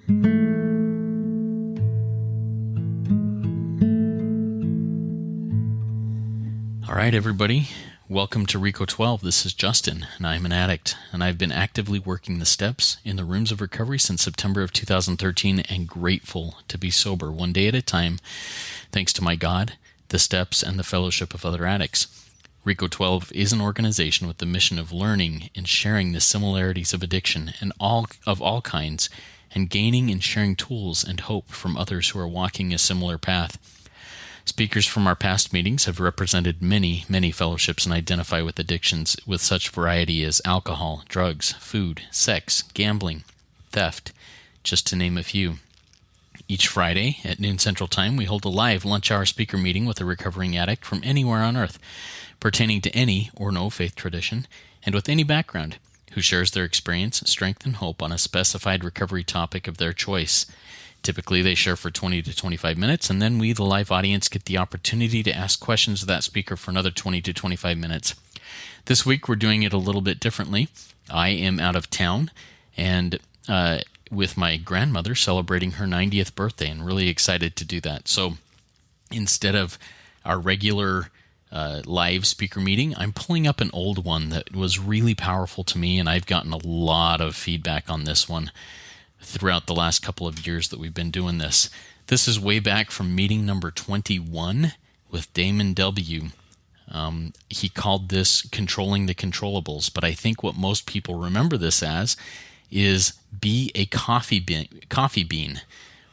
All right, everybody. Welcome to RECO12. This is Justin, and I'm an addict, and I've been actively working the steps in the rooms of recovery since September of 2013 and grateful to be sober one day at a time, thanks to my God, the steps, and the fellowship of other addicts. RECO12 is an organization with the mission of learning and sharing the similarities of addiction and of all kinds, and gaining and sharing tools and hope from others who are walking a similar path. Speakers from our past meetings have represented many, many fellowships and identify with addictions with such variety as alcohol, drugs, food, sex, gambling, theft, just to name a few. Each Friday at noon Central Time, we hold a live lunch hour speaker meeting with a recovering addict from anywhere on earth, pertaining to any or no faith tradition, and with any background, who shares their experience, strength, and hope on a specified recovery topic of their choice. Typically, they share for 20 to 25 minutes, and then we, the live audience, get the opportunity to ask questions of that speaker for another 20 to 25 minutes. This week, we're doing it a little bit differently. I am out of town, and with my grandmother celebrating her 90th birthday, and really excited to do that. So instead of our regular live speaker meeting, I'm pulling up an old one that was really powerful to me, and I've gotten a lot of feedback on this one throughout the last couple of years that we've been doing this. This is way back from meeting number 21 with Damon W. He called this Controlling the Controllables, but I think what most people remember this as is Be a Coffee Bean.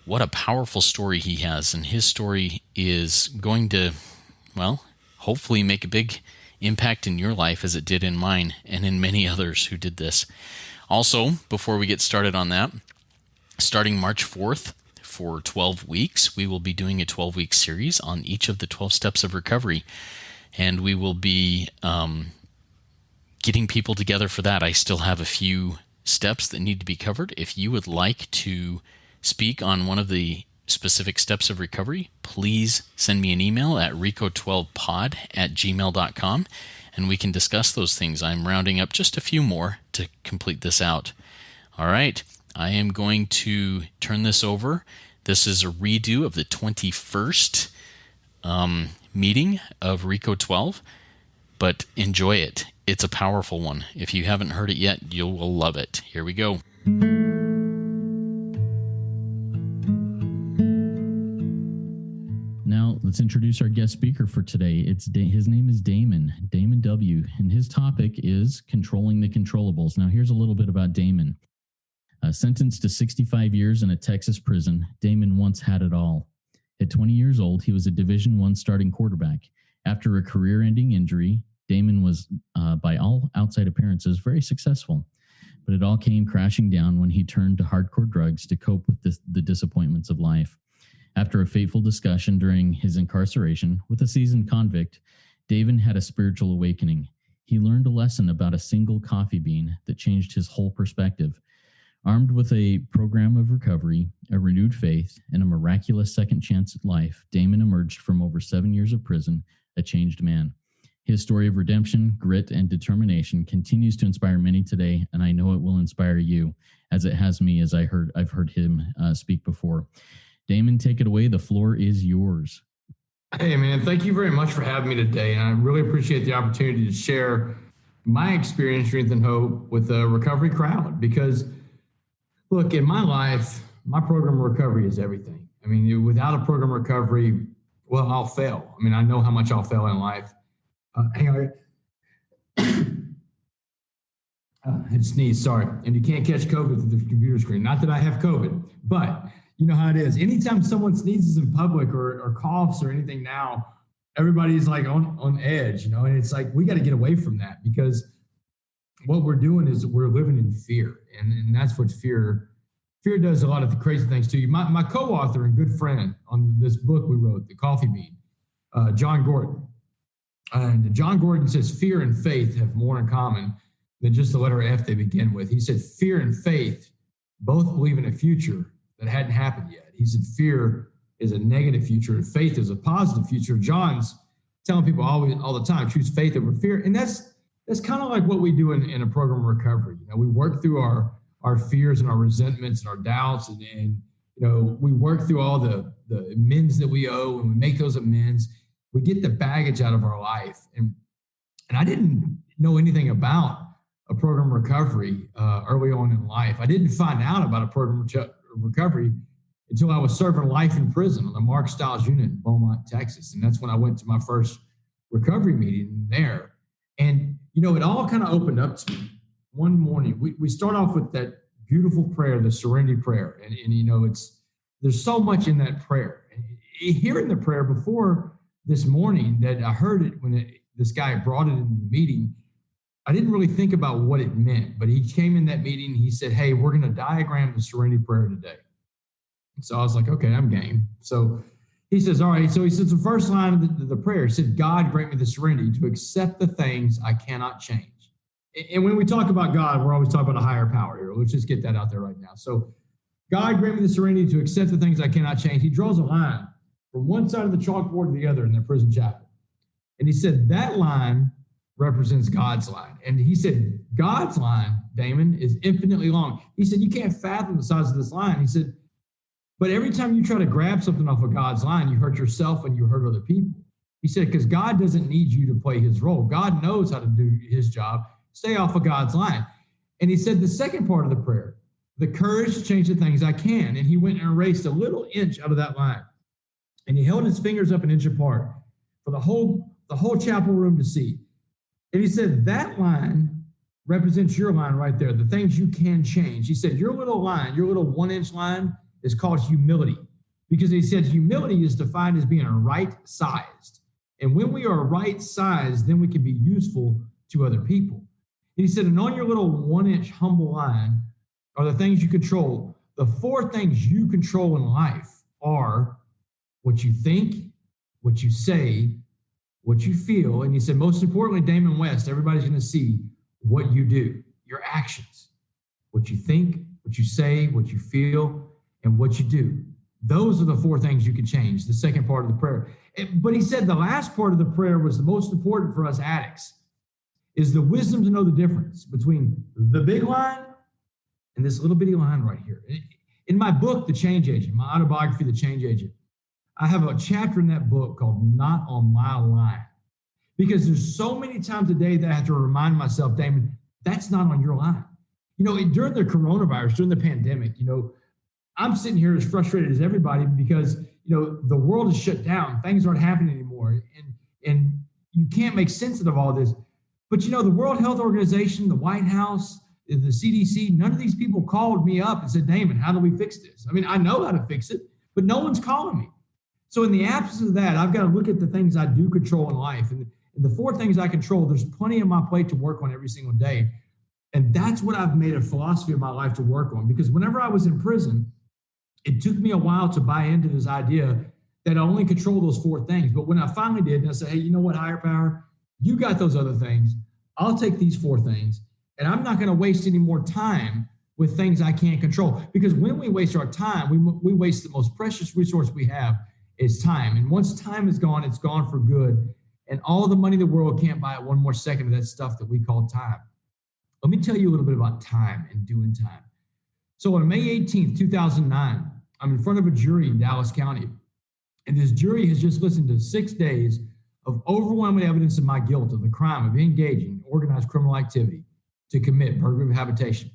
What a powerful story he has, and his story is going to, well, hopefully make a big impact in your life as it did in mine and in many others who did this. Also, before we get started on that, starting March 4th, for 12 weeks, we will be doing a 12-week series on each of the 12 steps of recovery, and we will be getting people together for that. I still have a few steps that need to be covered. If you would like to speak on one of the specific steps of recovery, please send me an email at RECO12pod@gmail.com, and we can discuss those things. I'm rounding up just a few more to complete this out. All right. I am going to turn this over. This is a redo of the 21st meeting of RECO12, but enjoy it. It's a powerful one. If you haven't heard it yet, you will love it. Here we go. Now, let's introduce our guest speaker for today. His name is Damon W, and his topic is Controlling the Controllables. Now, here's a little bit about Damon. Sentenced to 65 years in a Texas prison, Damon once had it all. At 20 years old, he was a Division I starting quarterback. After a career-ending injury, Damon was, by all outside appearances, very successful. But it all came crashing down when he turned to hardcore drugs to cope with the disappointments of life. After a fateful discussion during his incarceration with a seasoned convict, Damon had a spiritual awakening. He learned a lesson about a single coffee bean that changed his whole perspective. Armed with a program of recovery, a renewed faith, and a miraculous second chance at life, Damon emerged from over 7 years of prison, a changed man. His story of redemption, grit, and determination continues to inspire many today, and I know it will inspire you, as it has me, as I've heard him speak before. Damon, take it away. The floor is yours. Hey, man, thank you very much for having me today, and I really appreciate the opportunity to share my experience, strength, and hope with the recovery crowd, because look, in my life, my program of recovery is everything. I mean, without a program of recovery, well, I'll fail. I mean, I know how much I'll fail in life. Hang on. I sneezed, sorry. And you can't catch COVID through the computer screen. Not that I have COVID, but you know how it is. Anytime someone sneezes in public or coughs or anything now, everybody's like on edge, you know, and it's like, we got to get away from that, because what we're doing is we're living in fear, and that's what fear does. A lot of the crazy things to you. My co-author and good friend on this book we wrote, The Coffee Bean, John Gordon. And John Gordon says fear and faith have more in common than just the letter F they begin with. He said fear and faith both believe in a future that hadn't happened yet. He said fear is a negative future and faith is a positive future. John's telling people all the time, choose faith over fear. And that's kind of like what we do in a program of recovery. You know, we work through our our fears and our resentments and our doubts. And we work through all the amends that we owe, and we make those amends. We get the baggage out of our life. And I didn't know anything about a program recovery early on in life. I didn't find out about a program recovery until I was serving life in prison on the Mark Stiles unit in Beaumont, Texas. And that's when I went to my first recovery meeting there. And, it all kind of opened up to me. One morning, we start off with that beautiful prayer, the serenity prayer. And there's so much in that prayer. And hearing the prayer before this morning that I heard it when this guy brought it into the meeting, I didn't really think about what it meant, but he came in that meeting. He said, "Hey, we're going to diagram the serenity prayer today." So I was like, "Okay, I'm game." So he says, "All right." So he says the first line of the prayer, he said, "God grant me the serenity to accept the things I cannot change." And when we talk about God, we're always talking about a higher power here. Let's just get that out there right now. So God grant me the serenity to accept the things I cannot change. He draws a line from one side of the chalkboard to the other in the prison chapel. And he said that line represents God's line. And he said, God's line, Damon, is infinitely long. He said, you can't fathom the size of this line. He said, but every time you try to grab something off of God's line, you hurt yourself and you hurt other people. He said, because God doesn't need you to play his role. God knows how to do his job. Stay off of God's line. And he said the second part of the prayer, the courage to change the things I can. And he went and erased a little inch out of that line. And he held his fingers up an inch apart for the whole chapel room to see. And he said, that line represents your line right there, the things you can change. He said, your little line, your little 1-inch line is called humility, because he said humility is defined as being right-sized. And when we are right-sized, then we can be useful to other people. And he said, and on your little 1-inch humble line are the things you control. The 4 things you control in life are what you think, what you say, what you feel. And he said, most importantly, Damon West, everybody's going to see what you do, your actions, what you think, what you say, what you feel, and what you do. Those are the 4 things you can change, the second part of the prayer. But he said the last part of the prayer was the most important for us addicts, is the wisdom to know the difference between the big line and this little bitty line right here. In my book, The Change Agent, my autobiography, The Change Agent, I have a chapter in that book called Not on My Line, because there's so many times a day that I have to remind myself, Damon, that's not on your line. During the coronavirus, during the pandemic, I'm sitting here as frustrated as everybody because, the world is shut down. Things aren't happening anymore. And you can't make sense of all this. But, the World Health Organization, the White House, the CDC, none of these people called me up and said, Damon, how do we fix this? I mean, I know how to fix it, but no one's calling me. So in the absence of that, I've got to look at the things I do control in life. And the 4 things I control, there's plenty on my plate to work on every single day. And that's what I've made a philosophy of my life to work on. Because whenever I was in prison, it took me a while to buy into this idea that I only control those 4 things. But when I finally did, and I said, hey, you know what, higher power, you got those other things. I'll take these 4 things, and I'm not going to waste any more time with things I can't control. Because when we waste our time, we waste the most precious resource we have is time. And once time is gone, it's gone for good. And all the money in the world can't buy 1 more second of that stuff that we call time. Let me tell you a little bit about time and doing time. So on May 18th, 2009, I'm in front of a jury in Dallas County. And this jury has just listened to 6 days of overwhelming evidence of my guilt of the crime of engaging in organized criminal activity to commit burglary of habitation.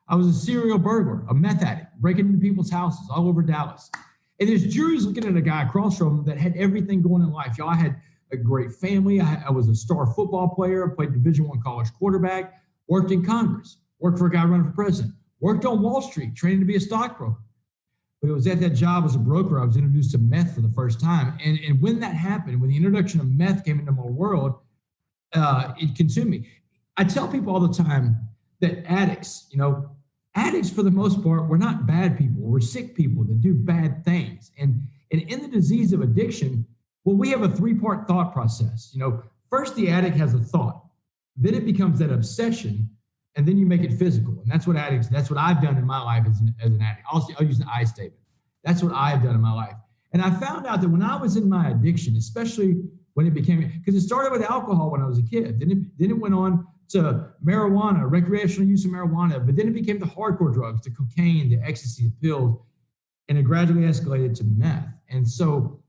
I was a serial burglar, a meth addict, breaking into people's houses all over Dallas. And this jury's looking at a guy across from him that had everything going in life. Y'all, I had a great family. I was a star football player, played Division I college quarterback, worked in Congress, worked for a guy running for president, worked on Wall Street, training to be a stockbroker. But it was at that job as a broker I was introduced to meth for the first time. And when that happened, when the introduction of meth came into my world, it consumed me. I tell people all the time that addicts for the most part, we're not bad people. We're sick people that do bad things. And in the disease of addiction, well, we have a 3-part thought process. First the addict has a thought, then it becomes that obsession, and then you make it physical. And that's what I've done in my life as an addict. I'll use an I statement. That's what I've done in my life. And I found out that when I was in my addiction, especially when it became, because it started with alcohol when I was a kid, then it went on to marijuana, recreational use of marijuana, but then it became the hardcore drugs, the cocaine, the ecstasy, the pills, and it gradually escalated to meth. And so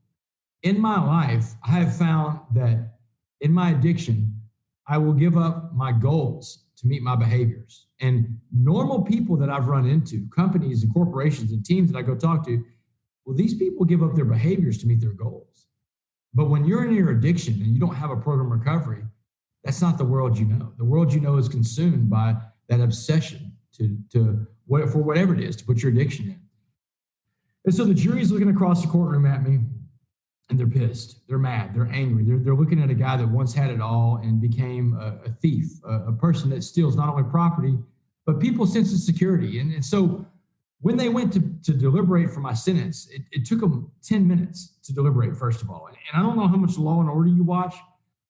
in my life, I have found that in my addiction, I will give up my goals to meet my behaviors. And normal people that I've run into, companies and corporations and teams that I go talk to, well, these people give up their behaviors to meet their goals. But when you're in your addiction and you don't have a program recovery, that's not the world you know. The world you know is consumed by that obsession for whatever it is, to put your addiction in. And so the jury's looking across the courtroom at me, and they're pissed. They're mad. They're angry. They're looking at a guy that once had it all and became a thief, a person that steals not only property, but people's sense of security. And so when they went to deliberate for my sentence, it took them 10 minutes to deliberate, first of all. And I don't know how much Law and Order you watch,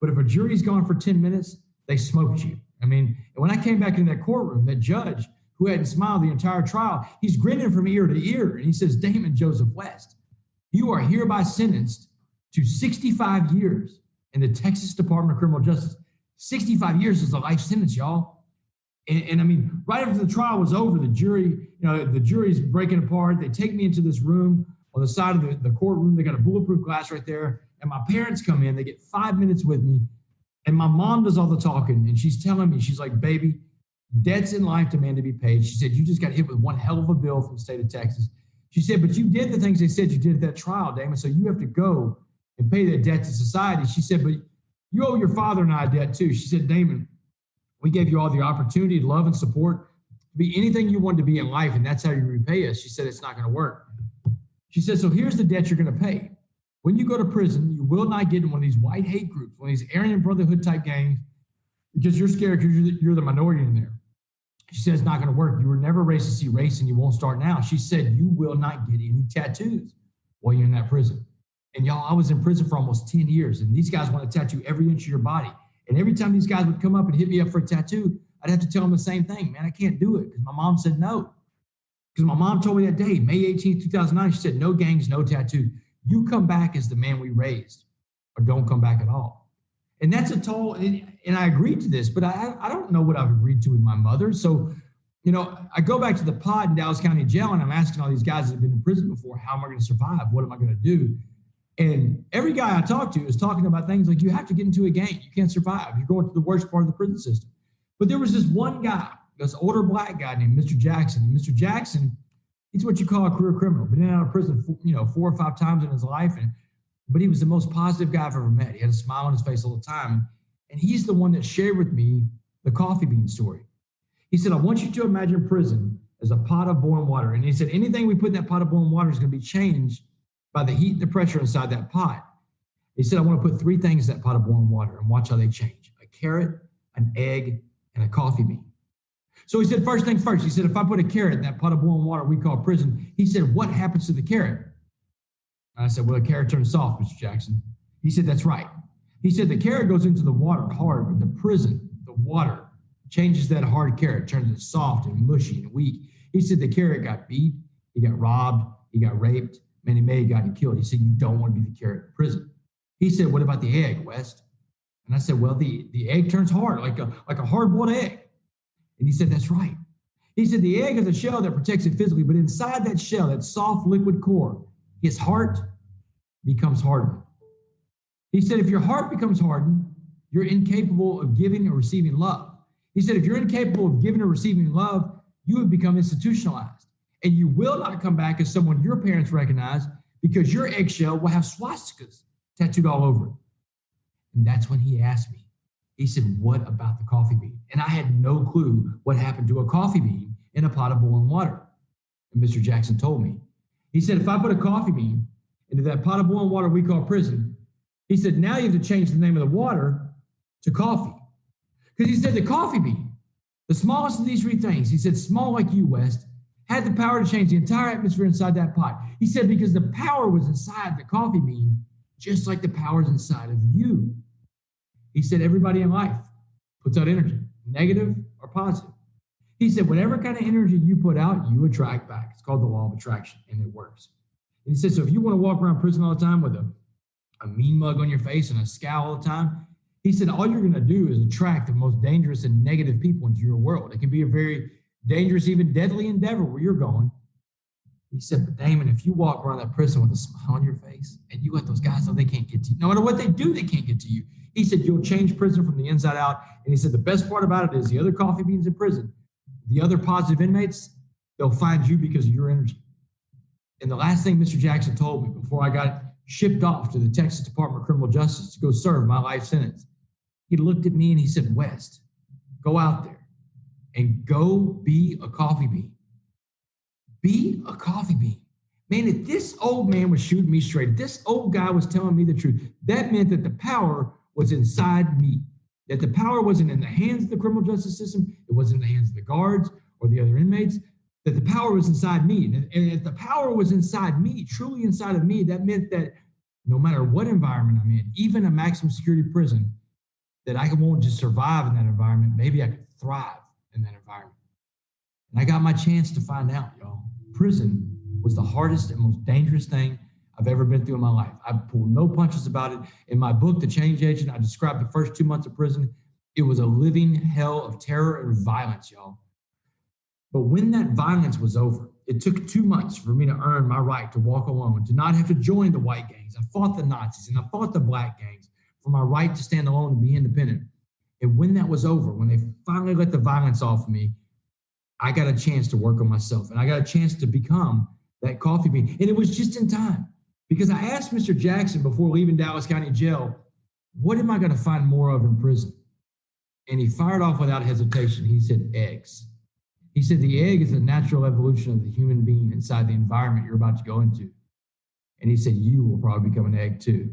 but if a jury's gone for 10 minutes, they smoked you. I mean, when I came back in that courtroom, that judge who hadn't smiled the entire trial, he's grinning from ear to ear. And he says, Damon Joseph West, you are hereby sentenced to 65 years in the Texas Department of Criminal Justice. 65 years is a life sentence, y'all. And I mean, right after the trial was over, the jury's breaking apart. They take me into this room on the side of the courtroom. They got a bulletproof glass right there. And my parents come in. They get 5 minutes with me. And my mom does all the talking. And she's telling me, she's like, baby, debts in life demand to be paid. She said, you just got hit with one hell of a bill from the state of Texas. She said, but you did the things they said you did at that trial, Damon. So you have to go and pay that debt to society. She said, but you owe your father and I a debt too. She said, Damon, we gave you all the opportunity to love and support, to be anything you wanted to be in life, and that's how you repay us. She said, it's not going to work. She said, so here's the debt you're going to pay. When you go to prison, you will not get in one of these white hate groups, one of these Aryan Brotherhood type gangs, because you're scared because you're the minority in there. She said, it's not going to work. You were never raised to see race, and you won't start now. She said, you will not get any tattoos while you're in that prison. And y'all, I was in prison for almost 10 years, and these guys want to tattoo every inch of your body. And every time these guys would come up and hit me up for a tattoo, I'd have to tell them the same thing. Man, I can't do it because my mom said no. Because my mom told me that day, May 18th, 2009, she said, no gangs, no tattoos. You come back as the man we raised, or don't come back at all. And that's a toll, and I agreed to this, but I don't know what I've agreed to with my mother. So, I go back to the pod in Dallas County Jail, and I'm asking all these guys that have been in prison before, how am I going to survive? What am I going to do? And every guy I talk to is talking about things like, you have to get into a gang. You can't survive. You're going to the worst part of the prison system. But there was this one guy, this older black guy named Mr. Jackson. And Mr. Jackson, he's what you call a career criminal. Been in and out of prison, 4 or 5 times in his life. But he was the most positive guy I've ever met. He had a smile on his face all the time. And he's the one that shared with me the coffee bean story. He said, I want you to imagine prison as a pot of boiling water. And he said, anything we put in that pot of boiling water is going to be changed by the heat and the pressure inside that pot. He said, I want to put 3 things in that pot of boiling water and watch how they change: a carrot, an egg, and a coffee bean. So he said, first things first. He said, if I put a carrot in that pot of boiling water we call prison, he said, what happens to the carrot? And I said, well, the carrot turns soft, Mr. Jackson. He said, that's right. He said, the carrot goes into the water hard, but the prison, the water, changes that hard carrot, turns it soft and mushy and weak. He said, the carrot got beat, he got robbed, he got raped, man, he may have gotten killed. He said, you don't want to be the carrot in prison. He said, what about the egg, West? And I said, well, the egg turns hard, like a hard-boiled egg. And he said, that's right. He said, the egg is a shell that protects it physically, but inside that shell, that soft liquid core, his heart becomes hardened. He said, if your heart becomes hardened, you're incapable of giving or receiving love. He said, if you're incapable of giving or receiving love, you have become institutionalized. And you will not come back as someone your parents recognize, because your eggshell will have swastikas tattooed all over it. And that's when he asked me, he said, what about the coffee bean? And I had no clue what happened to a coffee bean in a pot of boiling water. And Mr. Jackson told me. He said, if I put a coffee bean into that pot of boiling water we call prison, he said, now you have to change the name of the water to coffee. Because he said the coffee bean, the smallest of these 3 things, he said, small like you, West, had the power to change the entire atmosphere inside that pot. He said, because the power was inside the coffee bean, just like the power is inside of you. He said, everybody in life puts out energy, negative or positive. He said, whatever kind of energy you put out, you attract back. It's called the law of attraction, and it works. And he said, so if you want to walk around prison all the time with a mean mug on your face and a scowl all the time, He said, all you're going to do is attract the most dangerous and negative people into your world. It can be a very dangerous, even deadly endeavor where you're going. He said, but Damon, if you walk around that prison with a smile on your face and you let those guys know they can't get to you, no matter what they do, they can't get to you. He said, you'll change prison from the inside out. And he said, the best part about it is the other coffee beans in prison, the other positive inmates, they'll find you because of your energy. And the last thing Mr. Jackson told me before I got shipped off to the Texas Department of Criminal Justice to go serve my life sentence, he looked at me and he said, West, go out there and go be a coffee bean. Be a coffee bean. Man, if this old man was shooting me straight, if this old guy was telling me the truth, that meant that the power was inside me, that the power wasn't in the hands of the criminal justice system, it wasn't in the hands of the guards or the other inmates, that the power was inside me. And if the power was inside me, truly inside of me, that meant that no matter what environment I'm in, even a maximum security prison, that I won't just survive in that environment, maybe I could thrive in that environment. And I got my chance to find out, y'all. Prison was the hardest and most dangerous thing I've ever been through in my life. I pulled no punches about it. In my book, The Change Agent, I described the first 2 months of prison. It was a living hell of terror and violence, y'all. But when that violence was over, it took 2 months for me to earn my right to walk alone, to not have to join the white gangs. I fought the Nazis and I fought the black gangs for my right to stand alone and be independent. And when that was over, when they finally let the violence off of me, I got a chance to work on myself and I got a chance to become that coffee bean. And it was just in time because I asked Mr. Jackson before leaving Dallas County Jail, what am I going to find more of in prison? And he fired off without hesitation. He said, eggs. He said, the egg is a natural evolution of the human being inside the environment you're about to go into. And he said, you will probably become an egg too.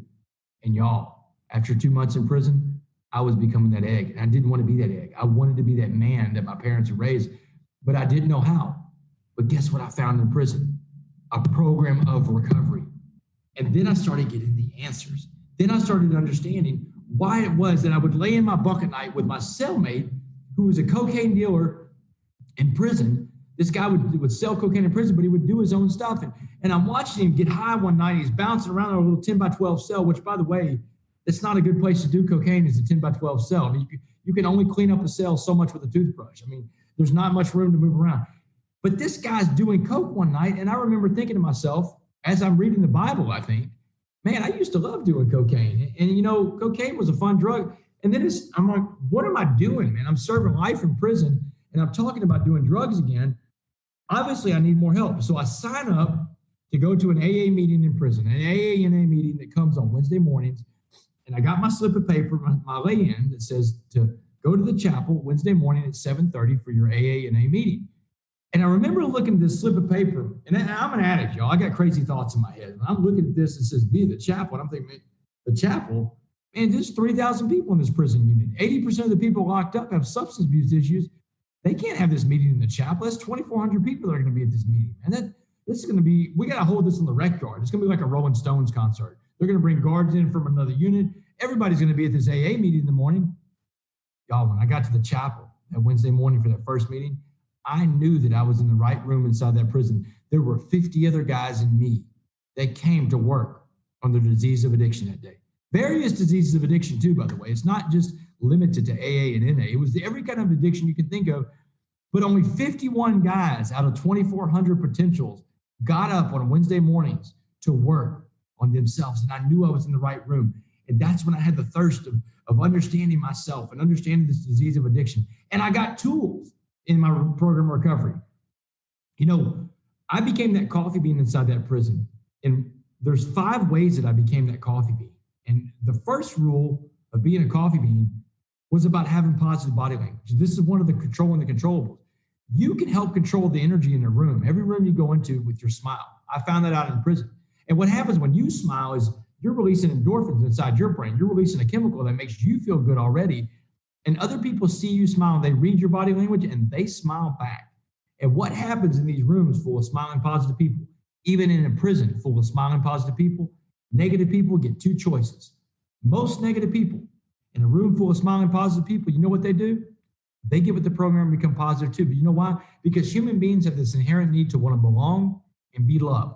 And y'all, after 2 months in prison, I was becoming that egg. And I didn't want to be that egg. I wanted to be that man that my parents had raised, but I didn't know how. But guess what I found in prison? A program of recovery. And then I started getting the answers. Then I started understanding why it was that I would lay in my bunk at night with my cellmate, who was a cocaine dealer in prison. This guy would sell cocaine in prison, but he would do his own stuff. And I'm watching him get high one night. He's bouncing around in a little 10 by 12 cell, which, by the way, it's not a good place to do cocaine. It's a 10 by 12 cell. I mean, you can only clean up a cell so much with a toothbrush. I mean, there's not much room to move around. But this guy's doing coke one night, and I remember thinking to myself, as I'm reading the Bible, I think, man, I used to love doing cocaine. And you know, cocaine was a fun drug. And then I'm like, what am I doing, man? I'm serving life in prison, and I'm talking about doing drugs again. Obviously, I need more help. So I sign up to go to an AA meeting in prison, an AA-NA meeting that comes on Wednesday mornings. And I got my slip of paper, my lay-in that says to go to the chapel Wednesday morning at 7:30 for your AA-NA meeting. And I remember looking at this slip of paper, and I'm an addict, y'all. I got crazy thoughts in my head. When I'm looking at this, it says, be the chapel. And I'm thinking, man, the chapel? Man, there's 3,000 people in this prison unit. 80% of the people locked up have substance abuse issues. They can't have this meeting in the chapel. That's 2,400 people that are going to be at this meeting. And this is going to be, we got to hold this in the rec yard. It's going to be like a Rolling Stones concert. They're going to bring guards in from another unit. Everybody's going to be at this AA meeting in the morning. Y'all, when I got to the chapel that Wednesday morning for that first meeting, I knew that I was in the right room inside that prison. There were 50 other guys and me that came to work on the disease of addiction that day. Various diseases of addiction too, by the way. It's not just limited to AA and NA. It was every kind of addiction you can think of, but only 51 guys out of 2,400 potentials got up on Wednesday mornings to work on themselves. And I knew I was in the right room. And that's when I had the thirst of understanding myself and understanding this disease of addiction. And I got tools in my program recovery. You know, I became that coffee bean inside that prison. And there's 5 ways that I became that coffee bean. And the first rule of being a coffee bean was about having positive body language. This is one of the controlling the controllables. You can help control the energy in a room, every room you go into, with your smile. I found that out in prison. And what happens when you smile is you're releasing endorphins inside your brain. You're releasing a chemical that makes you feel good already. And other people see you smile, they read your body language, and they smile back. And what happens in these rooms full of smiling positive people, even in a prison full of smiling positive people, negative people get 2 choices. Most negative people in a room full of smiling positive people, you know what they do? They get with the program and become positive too. But you know why? Because human beings have this inherent need to want to belong and be loved.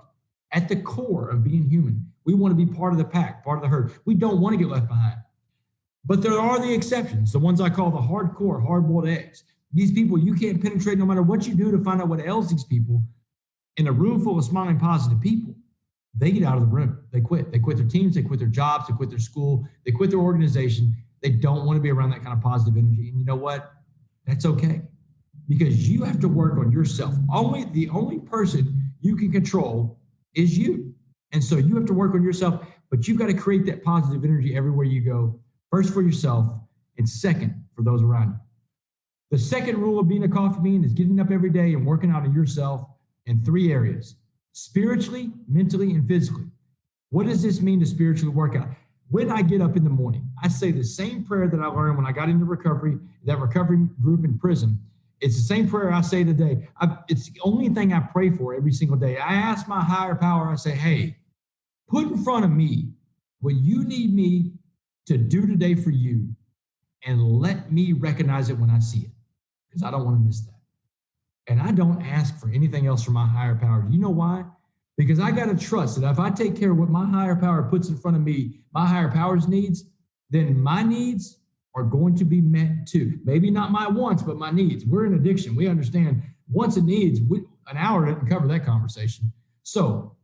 At the core of being human, we want to be part of the pack, part of the herd. We don't want to get left behind. But there are the exceptions, the ones I call the hardcore, hard-boiled eggs. These people you can't penetrate no matter what you do to find out what ails these people. In a room full of smiling, positive people, they get out of the room. They quit. They quit their teams. They quit their jobs. They quit their school. They quit their organization. They don't want to be around that kind of positive energy. And you know what? That's okay, because you have to work on yourself. The only person you can control is you. And so you have to work on yourself, but you've got to create that positive energy everywhere you go. First for yourself, and second for those around you. The second rule of being a coffee bean is getting up every day and working out on yourself in 3 areas: spiritually, mentally, and physically. What does this mean to spiritually work out? When I get up in the morning, I say the same prayer that I learned when I got into recovery, that recovery group in prison. It's the same prayer I say today. It's the only thing I pray for every single day. I ask my higher power, I say, hey, put in front of me what you need me to do today for you, and let me recognize it when I see it, because I don't want to miss that. And I don't ask for anything else from my higher power. Do you know why? Because I got to trust that if I take care of what my higher power puts in front of me, my higher power's needs, then my needs are going to be met too. Maybe not my wants, but my needs. We're in addiction. We understand wants and needs. An hour doesn't cover that conversation. So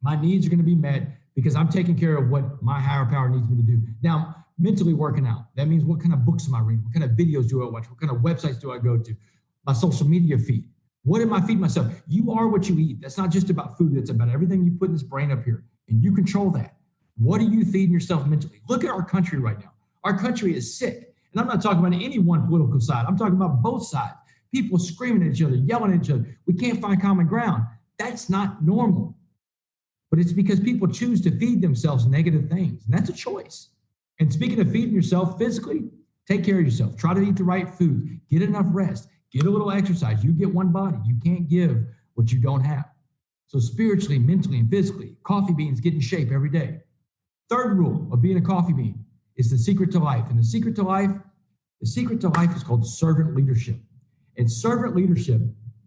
my needs are going to be met because I'm taking care of what my higher power needs me to do. Now, mentally working out. That means what kind of books am I reading? What kind of videos do I watch? What kind of websites do I go to? My social media feed. What am I feeding myself? You are what you eat. That's not just about food. That's about everything you put in this brain up here. And you control that. What are you feeding yourself mentally? Look at our country right now. Our country is sick. And I'm not talking about any one political side. I'm talking about both sides. People screaming at each other, yelling at each other. We can't find common ground. That's not normal. But it's because people choose to feed themselves negative things. And that's a choice. And speaking of feeding yourself physically, take care of yourself. Try to eat the right food. Get enough rest. Get a little exercise. You get one body. You can't give what you don't have. So spiritually, mentally, and physically, coffee beans get in shape every day. Third rule of being a coffee bean is the secret to life. And the secret to life is called servant leadership. And servant leadership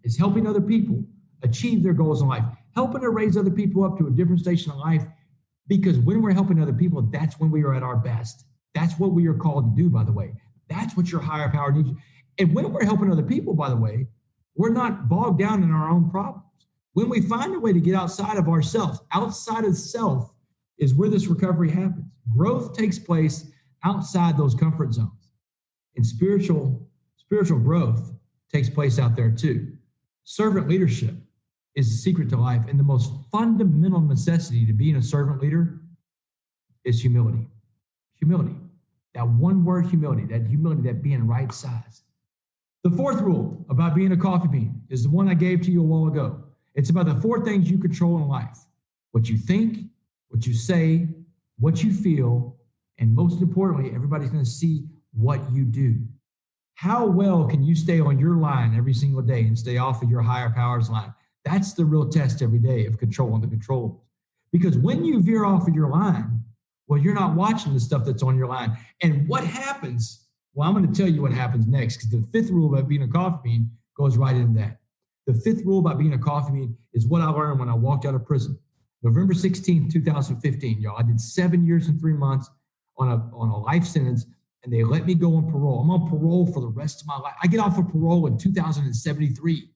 is helping other people achieve their goals in life, helping to raise other people up to a different station of life. Because when we're helping other people, that's when we are at our best. That's what we are called to do, by the way. That's what your higher power needs. And when we're helping other people, by the way, we're not bogged down in our own problems. When we find a way to get outside of ourselves, outside of self is where this recovery happens. Growth takes place outside those comfort zones. And spiritual growth takes place out there too. Servant leadership is the secret to life. And the most fundamental necessity to being a servant leader is humility. Humility. That one word, humility, that being right size. The fourth rule about being a coffee bean is the one I gave to you a while ago. It's about the 4 things you control in life: what you think, what you say, what you feel, and most importantly, everybody's going to see what you do. How well can you stay on your line every single day and stay off of your higher powers line? That's the real test every day of controlling the controllables. Because when you veer off of your line, well, you're not watching the stuff that's on your line. And what happens? Well, I'm going to tell you what happens next, because the 5th rule about being a coffee bean goes right into that. The 5th rule about being a coffee bean is what I learned when I walked out of prison. November 16th, 2015, y'all. I did 7 years and 3 months on a life sentence, and they let me go on parole. I'm on parole for the rest of my life. I get off of parole in 2073.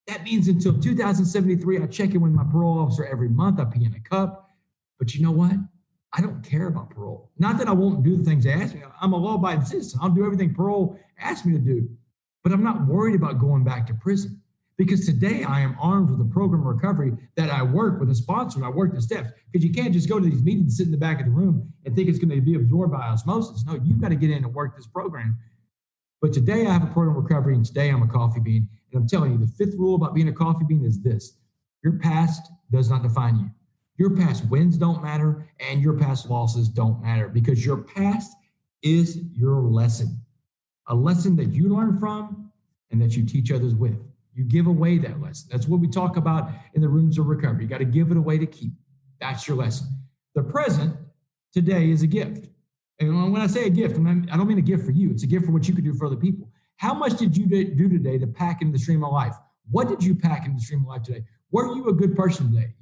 That means until 2073, I check in with my parole officer every month. I pee in a cup. But you know what? I don't care about parole. Not that I won't do the things they ask me. I'm a law-abiding citizen. I'll do everything parole asks me to do. But I'm not worried about going back to prison, because today I am armed with a program of recovery that I work with a sponsor, and I work the steps. Because you can't just go to these meetings and sit in the back of the room and think it's going to be absorbed by osmosis. No, you've got to get in and work this program. But today I have a program of recovery, and today I'm a coffee bean. And I'm telling you, the 5th rule about being a coffee bean is this: your past does not define you. Your past wins don't matter, and your past losses don't matter, because your past is your lesson, a lesson that you learn from and that you teach others with. You give away that lesson. That's what we talk about in the rooms of recovery. You got to give it away to keep. That's your lesson. The present today is a gift. And when I say a gift, I don't mean a gift for you. It's a gift for what you could do for other people. How much did you do today to pack into the stream of life? What did you pack into the stream of life today? Were you a good person today?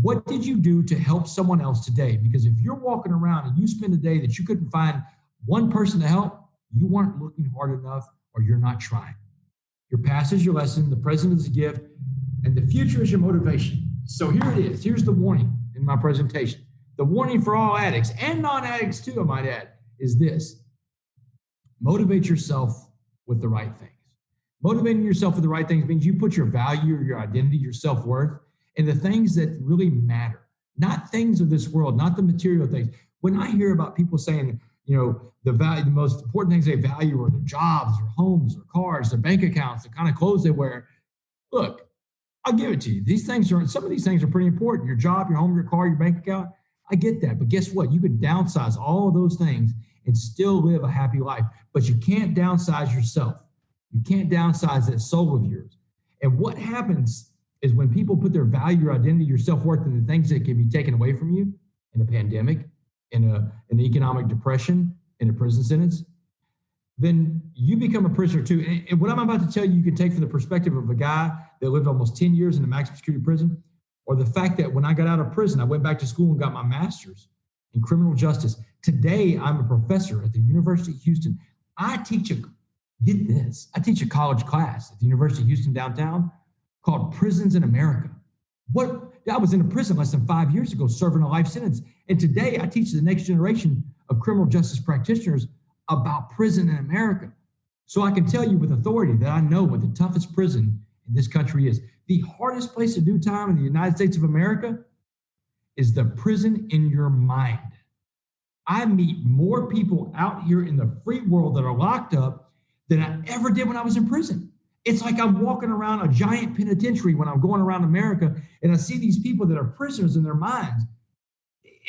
What did you do to help someone else today? Because if you're walking around and you spend a day that you couldn't find one person to help, you weren't looking hard enough or you're not trying. Your past is your lesson, the present is a gift, and the future is your motivation. So here it is. Here's the warning in my presentation. The warning for all addicts and non-addicts too, I might add, is this. Motivate yourself with the right things. Motivating yourself with the right things means you put your value, your identity, your self-worth in the things that really matter, not things of this world, not the material things. When I hear about people saying, the most important things they value are their jobs or homes or cars, their bank accounts, the kind of clothes they wear. Look, I'll give it to you. Some of these things are pretty important. Your job, your home, your car, your bank account. I get that. But guess what? You could downsize all of those things and still live a happy life. But you can't downsize yourself. You can't downsize that soul of yours. And what happens is when people put their value, your identity, your self-worth in the things that can be taken away from you in a pandemic, in an economic depression, in a prison sentence, then you become a prisoner too. And what I'm about to tell you, you can take from the perspective of a guy that lived almost 10 years in a maximum security prison, or the fact that when I got out of prison, I went back to school and got my master's in criminal justice. Today, I'm a professor at the University of Houston. I teach a college class at the University of Houston downtown called Prisons in America. I was in a prison less than 5 years ago serving a life sentence. And today I teach the next generation of criminal justice practitioners about prison in America. So I can tell you with authority that I know what the toughest prison in this country is. The hardest place to do time in the United States of America is the prison in your mind. I meet more people out here in the free world that are locked up than I ever did when I was in prison. It's like I'm walking around a giant penitentiary when I'm going around America and I see these people that are prisoners in their minds.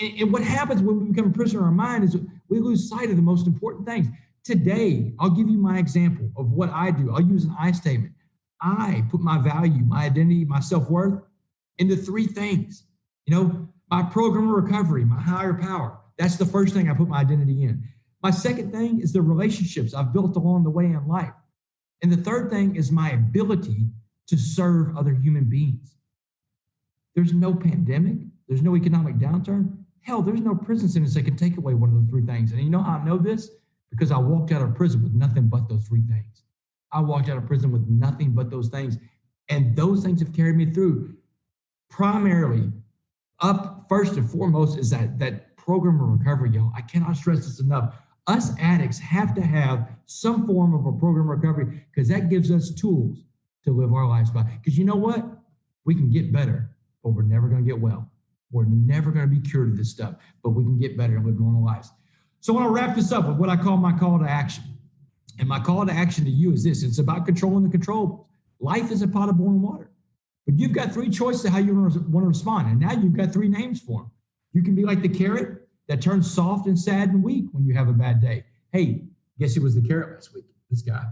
And what happens when we become a prisoner in our mind is we lose sight of the most important things. Today, I'll give you my example of what I do. I'll use an I statement. I put my value, my identity, my self-worth into three things. My program of recovery, my higher power. That's the first thing I put my identity in. My second thing is the relationships I've built along the way in life. And the third thing is my ability to serve other human beings. There's no pandemic. There's no economic downturn. Hell, there's no prison sentence that can take away one of those three things. And you know how I know this? Because I walked out of prison with nothing but those three things. I walked out of prison with nothing but those things. And those things have carried me through. Primarily, up first and foremost is that program of recovery, y'all. I cannot stress this enough. Us addicts have to have some form of a program of recovery because that gives us tools to live our lives by. Because you know what? We can get better, but we're never going to get well. We're never going to be cured of this stuff, but we can get better and live normal lives. So I want to wrap this up with what I call my call to action. And my call to action to you is this. It's about controlling the controllables. Life is a pot of boiling water. But you've got three choices of how you want to respond. And now you've got three names for them. You can be like the carrot that turns soft and sad and weak when you have a bad day. Hey, guess who was the carrot last week? This guy.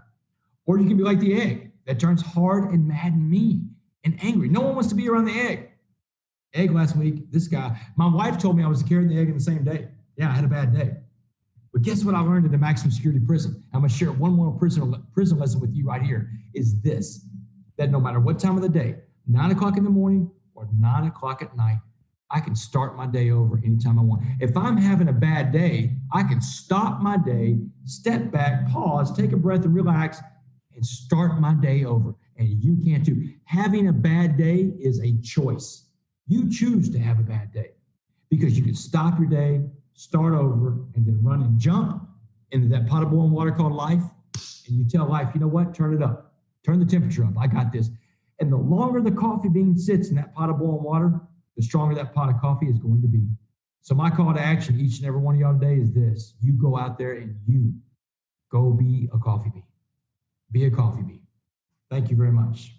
Or you can be like the egg that turns hard and mad and mean and angry. No one wants to be around the egg. Egg last week, this guy. My wife told me I was the carrot and the egg in the same day. Yeah, I had a bad day. But guess what I learned in the maximum security prison? I'm going to share one more prison lesson with you right here, is this, that no matter what time of the day, 9 o'clock in the morning or 9 o'clock at night, I can start my day over anytime I want. If I'm having a bad day, I can stop my day, step back, pause, take a breath and relax, and start my day over. And you can too. Having a bad day is a choice. You choose to have a bad day because you can stop your day, start over, and then run and jump into that pot of boiling water called life. And you tell life, you know what? Turn it up. Turn the temperature up. I got this. And the longer the coffee bean sits in that pot of boiling water, the stronger that pot of coffee is going to be. So my call to action, each and every one of y'all today, is this. You go out there and you go be a coffee bean. Be a coffee bean. Thank you very much.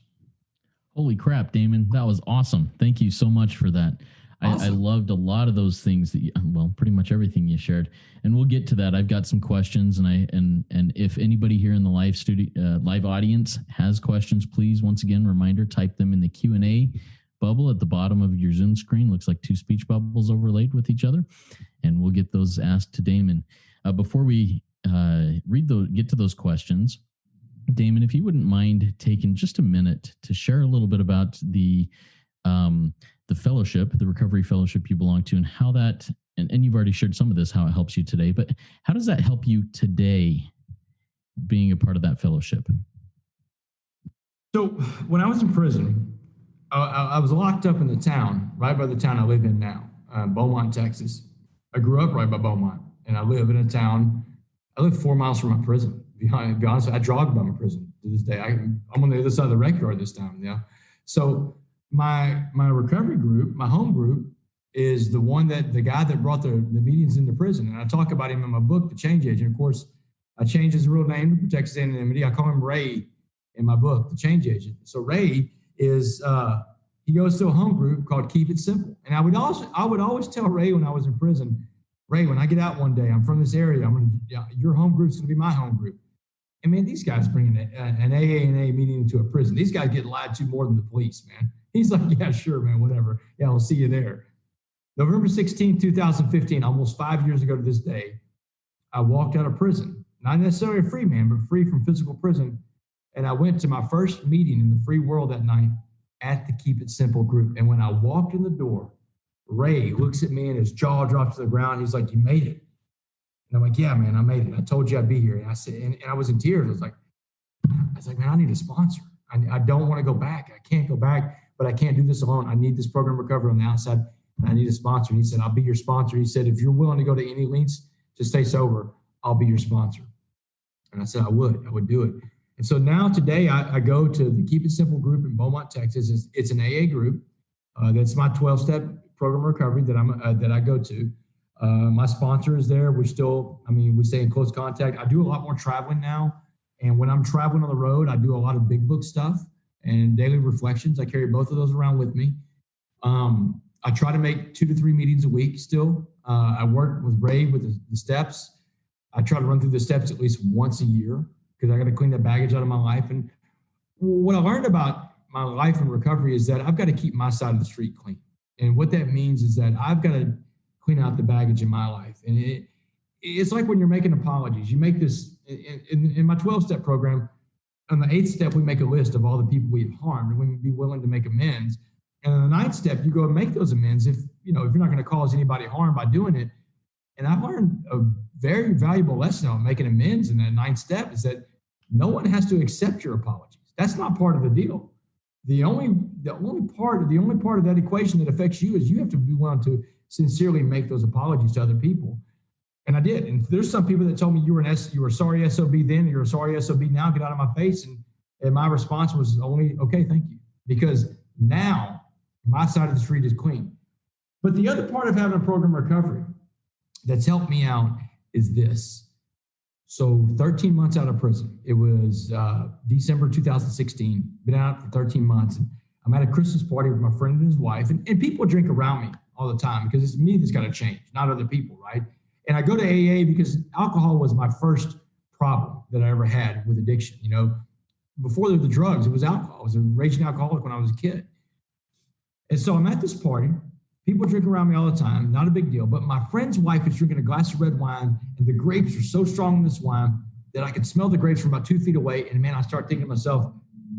Holy crap, Damon. That was awesome. Thank you so much for that. Awesome. I loved a lot of those things that pretty much everything you shared. And we'll get to that. I've got some questions, and if anybody here in the live audience has questions, please, once again, reminder, type them in the Q&A bubble at the bottom of your Zoom screen. Looks like two speech bubbles overlaid with each other, and we'll get those asked to Damon. Before we get to those questions, Damon, if you wouldn't mind taking just a minute to share a little bit about the fellowship, the recovery fellowship you belong to, and how that, and you've already shared some of this, how it helps you today, but how does that help you today being a part of that fellowship? So when I was in prison, I was locked up in the town, right by the town I live in now, Beaumont, Texas. I grew up right by Beaumont, and I live in a town. I live 4 miles from my prison. To be honest, I jog by my prison to this day. I'm on the other side of the rec yard this time. Yeah. So my recovery group, my home group, is the one that the guy that brought the meetings into prison, and I talk about him in my book, The Change Agent. Of course, I changed his real name to protect his anonymity. I call him Ray in my book, The Change Agent. So Ray is he goes to a home group called Keep It Simple, and I would always tell Ray when I was in prison, Ray, when I get out one day, I'm from this area. Your home group's gonna be my home group. And man, these guys bringing an AA meeting into a prison. These guys get lied to more than the police, man. He's like, yeah, sure, man, whatever. Yeah, I'll see you there. November 16, 2015, almost 5 years ago to this day, I walked out of prison. Not necessarily a free man, but free from physical prison. And I went to my first meeting in the free world that night at the Keep It Simple group. And when I walked in the door, Ray looks at me and his jaw drops to the ground. He's like, you made it. And I'm like, yeah, man, I made it. I told you I'd be here. And I said, and I was in tears. I was like, man, I need a sponsor. I don't want to go back. I can't go back, but I can't do this alone. I need this program recovery on the outside, and I need a sponsor. And he said, I'll be your sponsor. He said, if you're willing to go to any lengths to stay sober, I'll be your sponsor. And I said, I would do it. And so now today I go to the Keep It Simple group in Beaumont, Texas. It's an AA group. That's my 12-step program recovery that I go to. My sponsor is there. We stay in close contact. I do a lot more traveling now. And when I'm traveling on the road, I do a lot of big book stuff and daily reflections. I carry both of those around with me. I try to make 2 to 3 meetings a week still. I work with Ray with the steps. I try to run through the steps at least once a year because I got to clean that baggage out of my life. And what I learned about my life in recovery is that I've got to keep my side of the street clean. And what that means is that I've got to clean out the baggage in my life. And it's like when you're making apologies. You make this, in my 12-step program, on the 8th step, we make a list of all the people we've harmed and we would be willing to make amends. And on the 9th step, you go and make those amends if you're not going to cause anybody harm by doing it. And I've learned a very valuable lesson on making amends in that 9th step is that no one has to accept your apologies. That's not part of the deal. The only part of that equation that affects you is you have to be willing to sincerely make those apologies to other people. And I did. And there's some people that told me you were sorry SOB then, and you're a sorry SOB now, get out of my face. And my response was only, okay, thank you. Because now my side of the street is clean. But the other part of having a program recovery that's helped me out is this. So 13 months out of prison. It was December 2016. Been out for 13 months. And I'm at a Christmas party with my friend and his wife. And people drink around me all the time because it's me that's got to change, not other people, right? And I go to AA because alcohol was my first problem that I ever had with addiction. Before there were the drugs, it was alcohol. I was a raging alcoholic when I was a kid. And so I'm at this party. People drink around me all the time, not a big deal. But my friend's wife is drinking a glass of red wine, and the grapes are so strong in this wine that I could smell the grapes from about 2 feet away. And man, I start thinking to myself,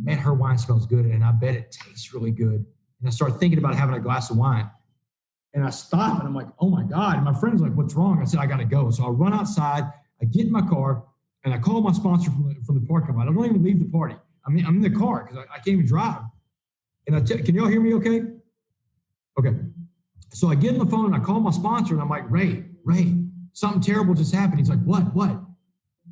man, her wine smells good, and I bet it tastes really good. And I start thinking about having a glass of wine. And I stop, and I'm like, oh my God. And my friend's like, what's wrong? I said, I got to go. So I run outside, I get in my car, and I call my sponsor from the parking lot. I don't even leave the party. I'm in the car because I can't even drive. And can y'all hear me okay? Okay. So I get on the phone and I call my sponsor and I'm like, Ray, something terrible just happened. He's like, what?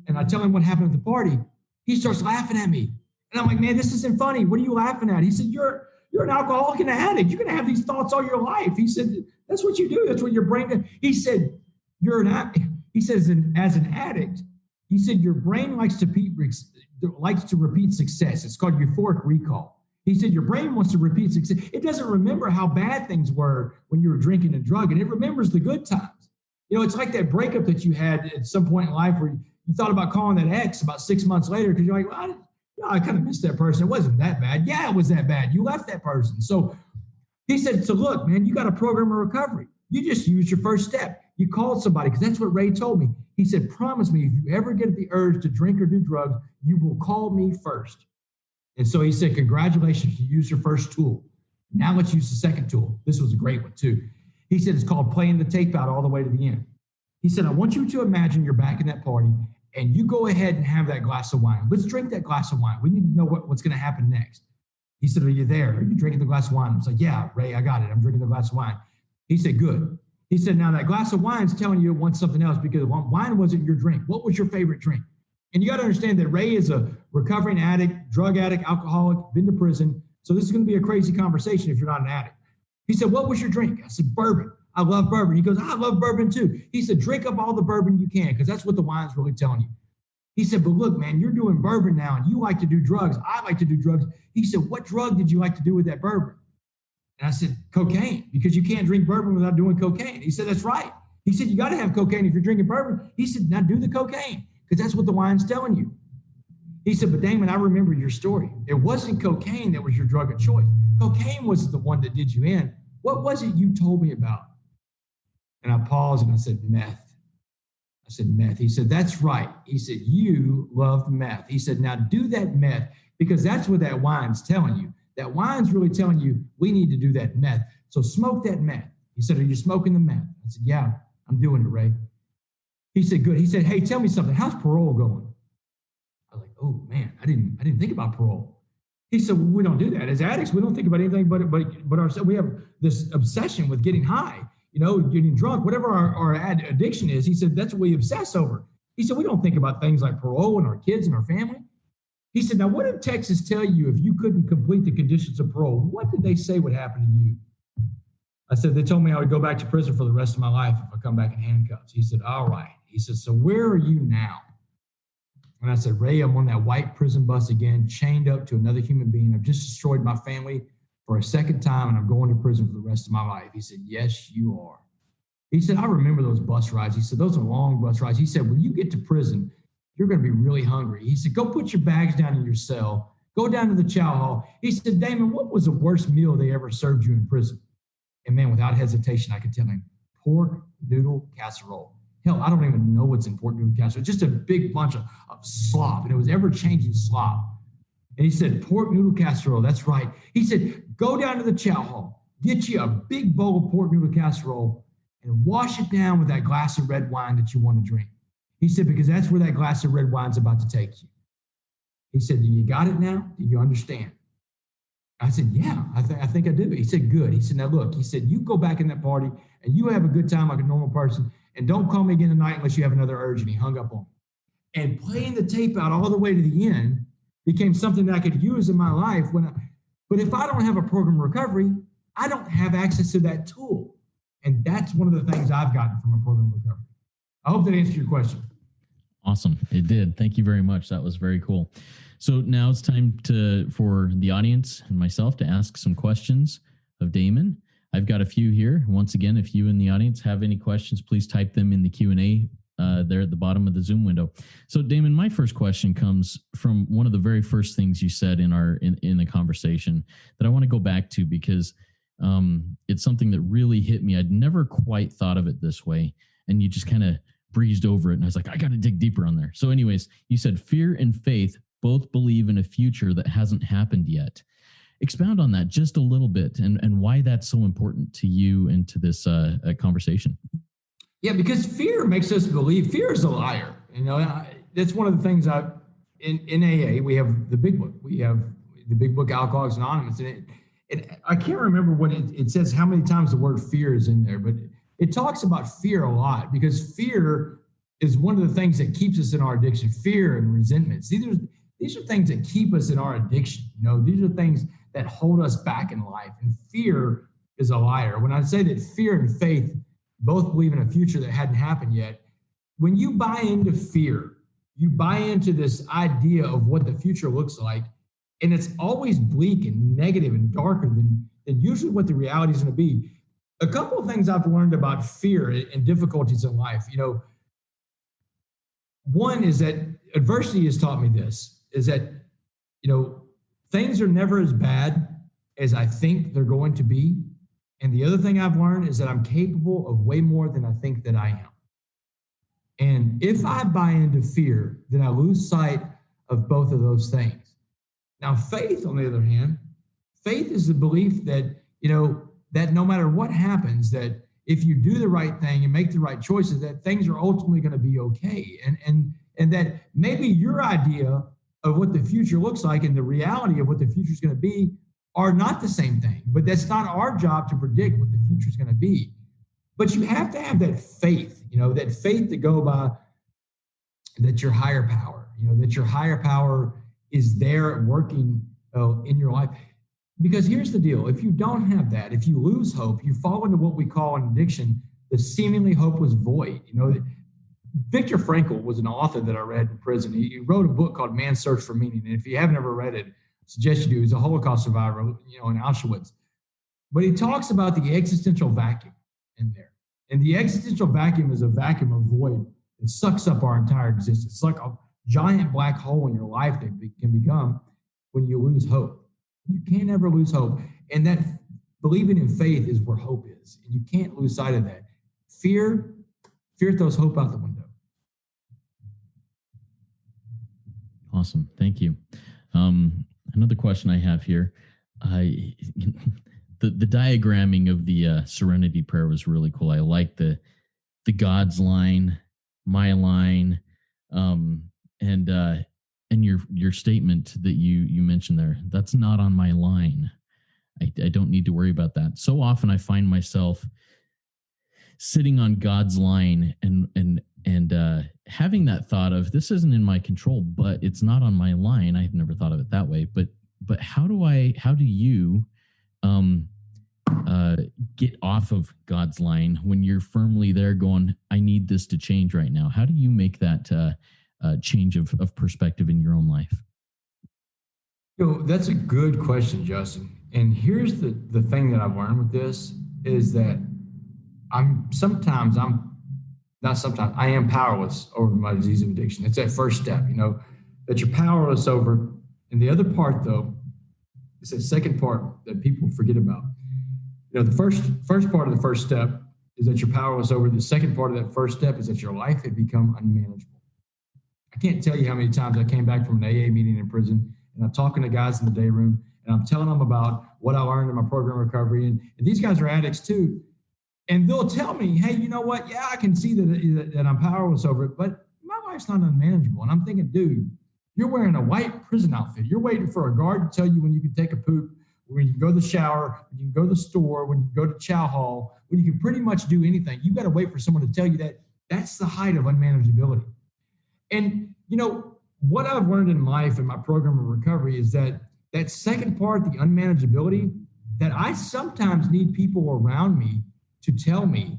And I tell him what happened at the party. He starts laughing at me. And I'm like, man, this isn't funny. What are you laughing at? He said, you're an alcoholic and an addict. You're going to have these thoughts all your life. He said, that's what you do. That's what your brain does. He said, he says, as an addict, he said, your brain likes to repeat success. It's called euphoric recall. He said, your brain wants to repeat success. It doesn't remember how bad things were when you were drinking and drugging. It remembers the good times. It's like that breakup that you had at some point in life where you thought about calling that ex about 6 months later because you're like, well, I kind of missed that person. It wasn't that bad. Yeah, it was that bad. You left that person. So he said, so look, man, you got a program of recovery. You just used your first step. You called somebody because that's what Ray told me. He said, promise me if you ever get the urge to drink or do drugs, you will call me first. And so he said, congratulations, you used your first tool. Now let's use the second tool. This was a great one too. He said it's called playing the tape out all the way to the end. He said, I want you to imagine you're back in that party and you go ahead and have that glass of wine. Let's drink that glass of wine. We need to know what's going to happen next. He said, are you there? Are you drinking the glass of wine? I was like, yeah, Ray, I got it. I'm drinking the glass of wine. He said, good. He said, now that glass of wine is telling you it wants something else because wine wasn't your drink. What was your favorite drink? And you got to understand that Ray is a recovering addict, drug addict, alcoholic, been to prison. So this is going to be a crazy conversation if you're not an addict. He said, what was your drink? I said, bourbon. I love bourbon. He goes, I love bourbon too. He said, drink up all the bourbon you can because that's what the wine's really telling you. He said, but look, man, you're doing bourbon now and you like to do drugs. I like to do drugs. He said, what drug did you like to do with that bourbon? And I said, cocaine, because you can't drink bourbon without doing cocaine. He said, that's right. He said, you got to have cocaine if you're drinking bourbon. He said, now do the cocaine because that's what the wine's telling you. He said, but Damon, I remember your story. It wasn't cocaine that was your drug of choice. Cocaine was the one that did you in. What was it you told me about? And I paused and I said, meth. I said, meth. He said, that's right. He said, you loved meth. He said, now do that meth because that's what that wine's telling you. That wine's really telling you we need to do that meth. So smoke that meth. He said, are you smoking the meth? I said, yeah, I'm doing it, Ray. He said, good. He said, hey, tell me something. How's parole going? I was like, oh man, I didn't think about parole. He said, well, we don't do that. As addicts, we don't think about anything but ourselves. We have this obsession with getting high, getting drunk, whatever our addiction is. He said, that's what we obsess over. He said, we don't think about things like parole and our kids and our family. He said, now what did Texas tell you if you couldn't complete the conditions of parole? What did they say would happen to you? I said, they told me I would go back to prison for the rest of my life if I come back in handcuffs. He said, all right. He said, so where are you now? And I said, Ray, I'm on that white prison bus again, chained up to another human being. I've just destroyed my family for a second time, and I'm going to prison for the rest of my life. He said, yes, you are. He said, I remember those bus rides. He said, those are long bus rides. He said, when you get to prison, you're going to be really hungry. He said, go put your bags down in your cell. Go down to the chow hall. He said, Damon, what was the worst meal they ever served you in prison? And man, without hesitation, I could tell him, pork noodle casserole. Hell, I don't even know what's in pork noodle casserole. Just a big bunch of slop, and it was ever-changing slop. And he said, pork noodle casserole, that's right. He said, go down to the chow hall, get you a big bowl of pork noodle casserole, and wash it down with that glass of red wine that you want to drink. He said, because that's where that glass of red wine's about to take you. He said, do you got it now? Do you understand? I said, yeah, I think I do. He said, good. He said, now look, he said, you go back in that party and you have a good time like a normal person, and don't call me again tonight unless you have another urge. And he hung up on me. And playing the tape out all the way to the end became something that I could use in my life. But if I don't have a program of recovery, I don't have access to that tool. And that's one of the things I've gotten from a program of recovery. I hope that answered your question. Awesome. It did. Thank you very much. That was very cool. So now it's time for the audience and myself to ask some questions of Damon. I've got a few here. Once again, if you in the audience have any questions, please type them in the Q&A there at the bottom of the Zoom window. So Damon, my first question comes from one of the very first things you said in the conversation that I want to go back to because it's something that really hit me. I'd never quite thought of it this way. And you just kind of breezed over it. And I was like, I got to dig deeper on there. So anyways, you said fear and faith both believe in a future that hasn't happened yet. Expound on that just a little bit and why that's so important to you and to this conversation. Yeah, because fear makes us believe. Fear is a liar. That's one of the things in AA, we have the big book. We have the big book, Alcoholics Anonymous. And I can't remember what it says, how many times the word fear is in there, but it talks about fear a lot because fear is one of the things that keeps us in our addiction. Fear and resentments. These are things that keep us in our addiction. These are things that hold us back in life. And fear is a liar. When I say that fear and faith both believe in a future that hadn't happened yet, when you buy into fear, you buy into this idea of what the future looks like, and it's always bleak and negative and darker than usually what the reality is going to be. A couple of things I've learned about fear and difficulties in life, one is that adversity has taught me this, is that, things are never as bad as I think they're going to be. And the other thing I've learned is that I'm capable of way more than I think that I am. And if I buy into fear, then I lose sight of both of those things. Now, faith, on the other hand, faith is the belief that that no matter what happens, that if you do the right thing and make the right choices, that things are ultimately going to be okay. And that maybe your idea of what the future looks like and the reality of what the future is going to be are not the same thing. But that's not our job to predict what the future is going to be. But you have to have that faith, that faith to go by, that your higher power, that your higher power is there working in your life. Because here's the deal. If you don't have that, if you lose hope, you fall into what we call an addiction, the seemingly hopeless void. Viktor Frankl was an author that I read in prison. He wrote a book called Man's Search for Meaning. And if you haven't ever read it, I suggest you do. He's a Holocaust survivor, in Auschwitz. But he talks about the existential vacuum in there. And the existential vacuum is a vacuum of void that sucks up our entire existence. It's like a giant black hole in your life that can become when you lose hope. You can't ever lose hope. And that believing in faith is where hope is. And you can't lose sight of that. Fear throws hope out the window. Awesome. Thank you. Another question I have here. The diagramming of the Serenity Prayer was really cool. I like the God's line, my line, and your statement that you mentioned there. That's not on my line. I don't need to worry about that. So often I find myself sitting on God's line and having that thought of, this isn't in my control, but it's not on my line. I've never thought of it that way. But how do you get off of God's line when you're firmly there going, I need this to change right now? How do you make that change of perspective in your own life? That's a good question, Justin. And here's the thing that I've learned with this is that I am powerless over my disease of addiction. It's that first step, that you're powerless over. And the other part, though, is that second part that people forget about. The first part of the first step is that you're powerless over. The second part of that first step is that your life had become unmanageable. I can't tell you how many times I came back from an AA meeting in prison and I'm talking to guys in the day room and I'm telling them about what I learned in my program recovery. And these guys are addicts too. And they'll tell me, hey, you know what? Yeah, I can see that I'm powerless over it, but my life's not unmanageable. And I'm thinking, dude, you're wearing a white prison outfit. You're waiting for a guard to tell you when you can take a poop, when you can go to the shower, when you can go to the store, when you can go to chow hall, when you can pretty much do anything. You got to wait for someone to tell you that. That's the height of unmanageability. And, what I've learned in life in my program of recovery is that second part, the unmanageability, that I sometimes need people around me to tell me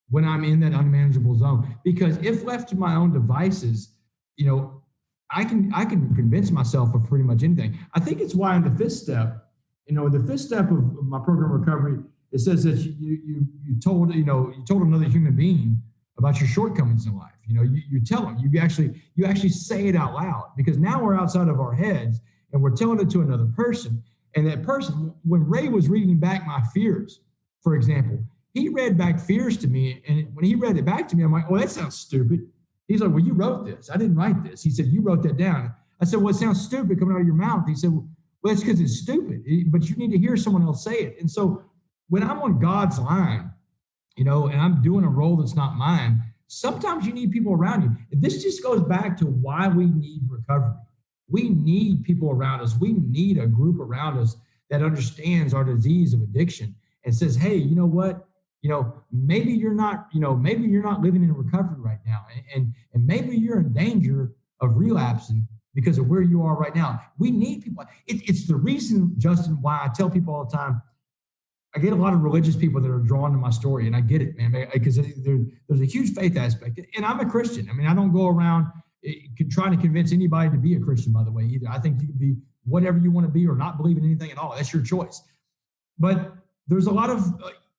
when I'm in that unmanageable zone. Because if left to my own devices, I can convince myself of pretty much anything. I think it's why in the fifth step, the fifth step of my program of recovery, it says that you told another human being about your shortcomings in life. You tell them, you actually say it out loud, because now we're outside of our heads and we're telling it to another person. And that person, when Ray was reading back my fears, for example, he read back fears to me. And when he read it back to me, I'm like, well, that sounds stupid. He's like, well, you wrote this. I didn't write this. He said, you wrote that down. I said, well, it sounds stupid coming out of your mouth. He said, well, that's because it's stupid, but you need to hear someone else say it. And so when I'm on God's line, and I'm doing a role that's not mine, sometimes you need people around you. This just goes back to why we need recovery. We need people around us. We need a group around us that understands our disease of addiction and says, hey, you know what? Maybe you're not living in recovery right now. And maybe you're in danger of relapsing because of where you are right now. We need people. It's the reason, Justin, why I tell people all the time, I get a lot of religious people that are drawn to my story, and I get it, man, because there's a huge faith aspect. And I'm a Christian. I mean, I don't go around trying to convince anybody to be a Christian, by the way, either. I think you can be whatever you want to be or not believe in anything at all. That's your choice. But there's a lot of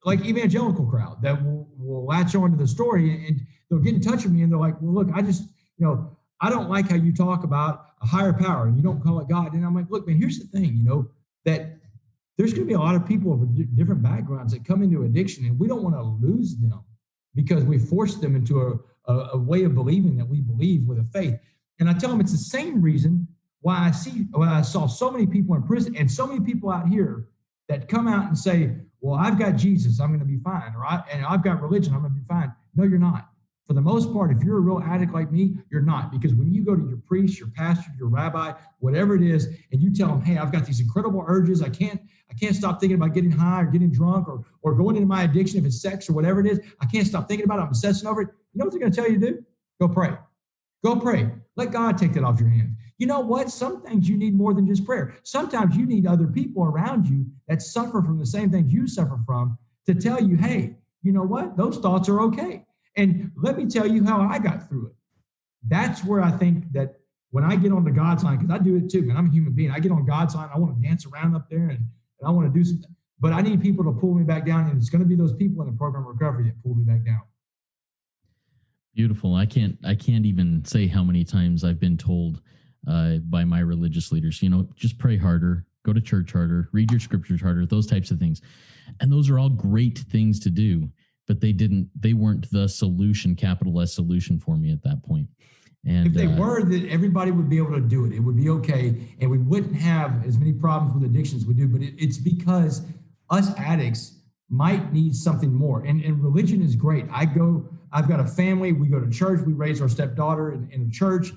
like evangelical crowd that will latch on to the story and they'll get in touch with me and they're like, well, look, I just, I don't like how you talk about a higher power and you don't call it God. And I'm like, look, man, here's the thing, that there's going to be a lot of people of different backgrounds that come into addiction, and we don't want to lose them because we force them into a way of believing that we believe with a faith. And I tell them it's the same reason why I saw so many people in prison and so many people out here that come out and say, well, I've got Jesus, I'm going to be fine. And I've got religion, I'm going to be fine. No, you're not. For the most part, if you're a real addict like me, you're not. Because when you go to your priest, your pastor, your rabbi, whatever it is, and you tell them, hey, I've got these incredible urges. I can't stop thinking about getting high or getting drunk or going into my addiction if it's sex or whatever it is. I can't stop thinking about it. I'm obsessing over it. You know what they're going to tell you to do? Go pray. Go pray. Let God take that off your hands. You know what? Some things you need more than just prayer. Sometimes you need other people around you that suffer from the same things you suffer from to tell you, hey, you know what? Those thoughts are okay. And let me tell you how I got through it. That's where I think that when I get on the God's line, because I do it too, man, I'm a human being. I get on God's line, I want to dance around up there and I want to do something. But I need people to pull me back down, and it's going to be those people in the program of recovery that pull me back down. Beautiful. I can't even say how many times I've been told by my religious leaders, just pray harder, go to church harder, read your scriptures harder, those types of things. And those are all great things to do, but they weren't the solution, capital S solution for me at that point. And if they were, that everybody would be able to do it. It would be okay. And we wouldn't have as many problems with addictions as we do, but it's because us addicts might need something more. And religion is great. I've got a family. We go to church. We raise our stepdaughter in a church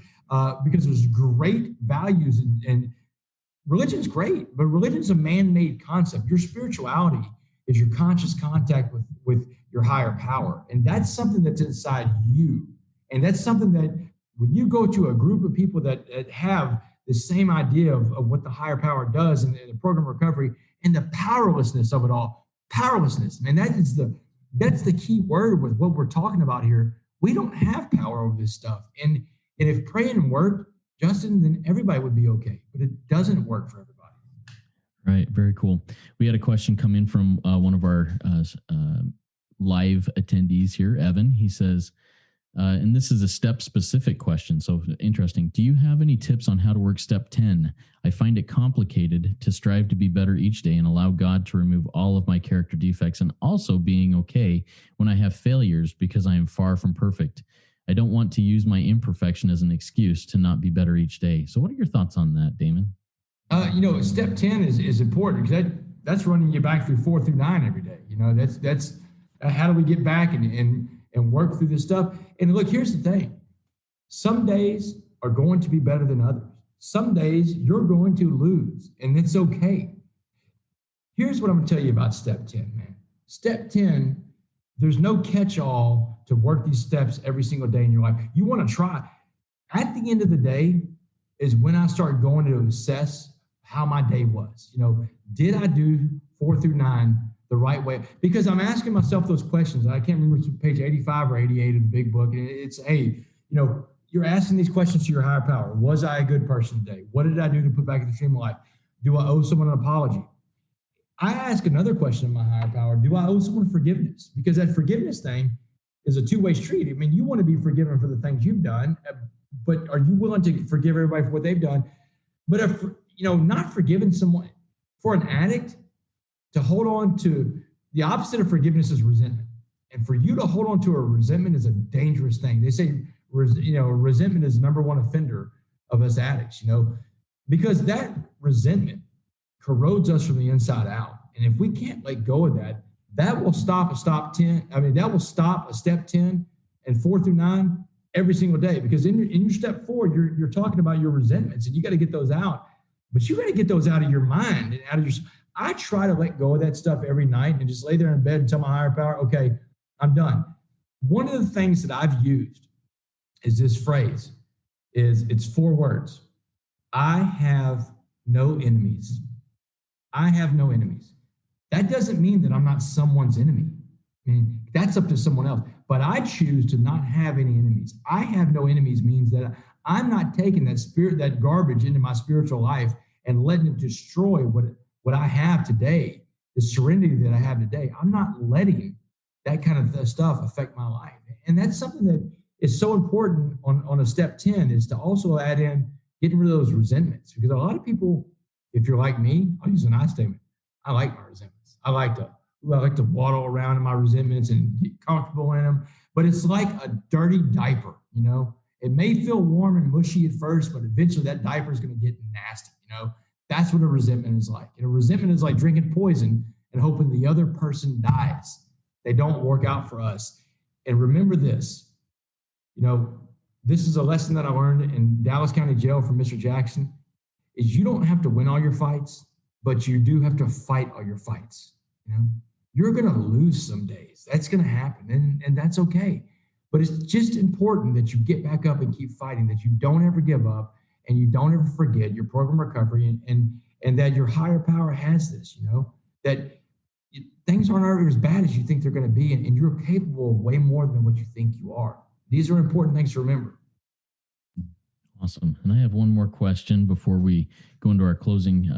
because there's great values. And religion's great, but religion's a man-made concept. Your spirituality is your conscious contact with your higher power. And that's something that's inside you. And that's something that when you go to a group of people that have the same idea of what the higher power does in the program of recovery and the powerlessness of it all, powerlessness, man, that's the key word with what we're talking about here. We don't have power over this stuff. And if praying worked, Justin, then everybody would be okay. But it doesn't work for everybody. Right. Very cool. We had a question come in from one of our live attendees here, Evan. He says, and this is a step-specific question, so interesting. Do you have any tips on how to work step 10? I find it complicated to strive to be better each day and allow God to remove all of my character defects, and also being okay when I have failures because I am far from perfect. I don't want to use my imperfection as an excuse to not be better each day. So what are your thoughts on that, Damon? Step 10 is important because that's running you back through 4 through 9 every day. That's how do we get back and work through this stuff? And look, here's the thing. Some days are going to be better than others. Some days you're going to lose, and it's okay. Here's what I'm going to tell you about step 10, man. Step 10, there's no catch-all to work these steps every single day in your life. You want to try. At the end of the day is when I start going to assess how my day was. Did I do 4 through 9 the right way? Because I'm asking myself those questions. I can't remember if it's page 85 or 88 of the big book. And it's, hey, you're asking these questions to your higher power. Was I a good person today? What did I do to put back in the stream of life? Do I owe someone an apology? I ask another question of my higher power. Do I owe someone forgiveness? Because that forgiveness thing is a two-way street. I mean, you want to be forgiven for the things you've done, but are you willing to forgive everybody for what they've done? But if, not forgiving someone, for an addict to hold on to, the opposite of forgiveness is resentment. And for you to hold on to a resentment is a dangerous thing. They say, resentment is the number one offender of us addicts, because that resentment corrodes us from the inside out. And if we can't let go of that, that will stop a step 10 and 4 through 9 every single day. Because in your step 4, you're talking about your resentments, and you got to get those out. But you got to get those out of your mind and out of your. I try to let go of that stuff every night and just lay there in bed and tell my higher power, okay, I'm done. One of the things that I've used is this phrase. It's 4 words. I have no enemies. I have no enemies. That doesn't mean that I'm not someone's enemy. I mean, that's up to someone else. But I choose to not have any enemies. I have no enemies means that I'm not taking that garbage into my spiritual life and letting it destroy what I have today, the serenity that I have today. I'm not letting that kind of stuff affect my life. And that's something that is so important on a step 10 is to also add in getting rid of those resentments. Because a lot of people, if you're like me, I'll use an I statement. I like my resentments. I like to waddle around in my resentments and get comfortable in them. But it's like a dirty diaper, It may feel warm and mushy at first, but eventually that diaper is going to get nasty, That's what a resentment is like. Resentment is like drinking poison, and hoping the other person dies. They don't work out for us. And remember this, this is a lesson that I learned in Dallas County Jail from Mr. Jackson, is you don't have to win all your fights, but you do have to fight all your fights. You're going to lose some days. That's going to happen, and that's okay. But it's just important that you get back up and keep fighting, that you don't ever give up and you don't ever forget your program recovery, and that your higher power has this, that things aren't as bad as you think they're going to be, and you're capable of way more than what you think you are. These are important things to remember. Awesome. And I have one more question before we go into our closing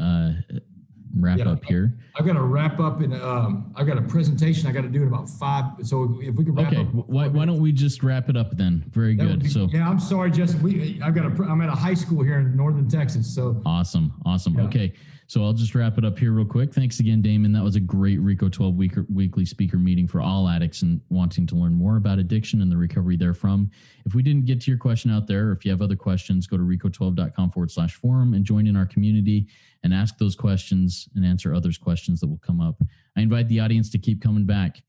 wrap up here. I've got to wrap up in I've got a presentation I got to do in about 5. So if we could wrap up. Why don't we just wrap it up then? Very good. Yeah, I'm sorry, Justin. I'm at a high school here in northern Texas. So awesome. Yeah. Okay. So I'll just wrap it up here real quick. Thanks again, Damon. That was a great RECO12 weekly speaker meeting for all addicts and wanting to learn more about addiction and the recovery therefrom. If we didn't get to your question out there, or if you have other questions, go to RECO12.com/forum and join in our community and ask those questions and answer others' questions that will come up. I invite the audience to keep coming back.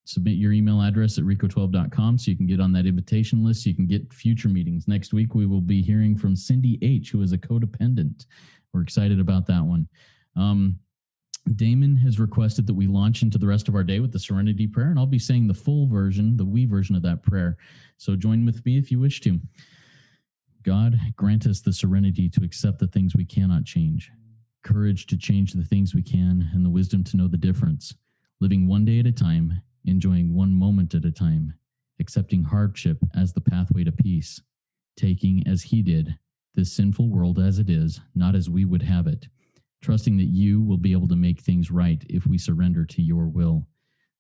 Submit your email address at RECO12.com so you can get on that invitation list so you can get future meetings. Next week, we will be hearing from Cindy H., who is a codependent. We're excited about that one. Damon has requested that we launch into the rest of our day with the Serenity Prayer, and I'll be saying the full version, the we version of that prayer. So join with me if you wish to. God, grant us the serenity to accept the things we cannot change, courage to change the things we can, and the wisdom to know the difference, living one day at a time, enjoying one moment at a time, accepting hardship as the pathway to peace, taking, as he did, this sinful world as it is, not as we would have it, trusting that you will be able to make things right if we surrender to your will,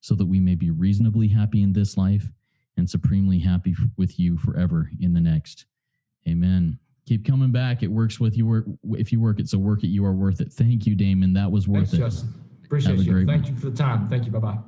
so that we may be reasonably happy in this life and supremely happy with you forever in the next. Amen. Keep coming back. It works with you. If you work it, so work it. You are worth it. Thank you, Damon. That was worth it. Thanks, Justin. Appreciate you. Thank you for the time. Thank you. Bye-bye.